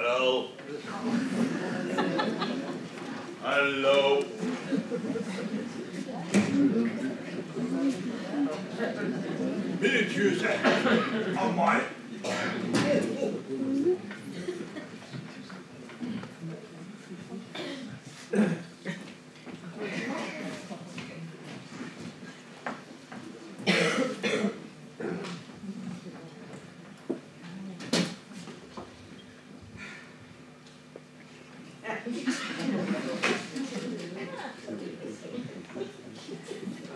Hallo. Hallo. Minnetjes, hè. Amai.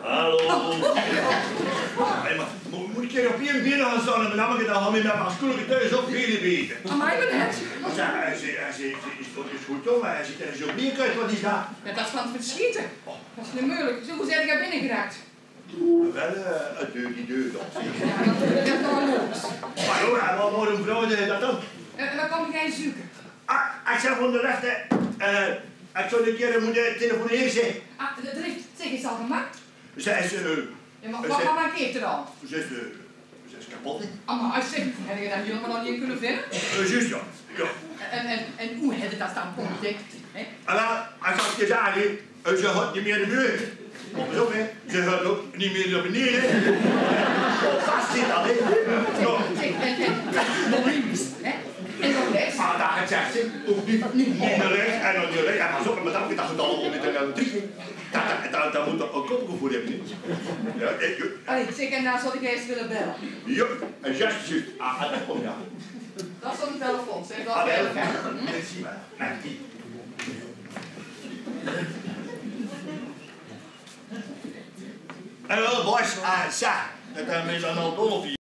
Hallo. Hey, maar moet ik hier op één binnen gaan staan en met name dan gaan we met mijn schoenen thuis op veel beter. Amai, wat net? Hij is goed, jongen. Hij ziet er zo bleek uit. Wat is dat? Ja, dat is van het verschieten. Dat is niet moeilijk. Zo, hoe zijn jij binnen geraakt? Wel, die deur dan. Ja, natuurlijk. Dat kan los. Maar hoor, waarom vrouwde hij dat dan? Waar kom jij zoeken? Ik zeg onderweg, ik zou een keer moeten telefoneren, zeg. Dat heeft, zeg eens al gemaakt. Zij is, Ja, maar wat mankeert er al? Ze is kapot, hè? Amai, zeg, heb je dat helemaal nog niet kunnen vinden? Juist, ja. En hoe heb je dat dan ontdekt? En wel, ik zal het je zeggen, ze had niet meer de muur. Kom eens op, hè. Ze gaat ook niet meer naar beneden. Vast zit dat, hè. En nog links, hè? En nog rechts? Ah, dat gezegd, zeg. Ook niet naar rechts en dan naar rechts. Ja, maar zo, maar dat gedaan om met een drie. Dat moet toch een kopje voor hebben, hè. Ja, Allee, zeg, en nou zal ik eens willen bellen. ja, en juist. Dat komt, ja. Dat is van de telefoon, zeg. Dat Ah, wel, is dat zie je maar. Nee. Hallo, boys. Zeg, dat hebben we dan al dol op je.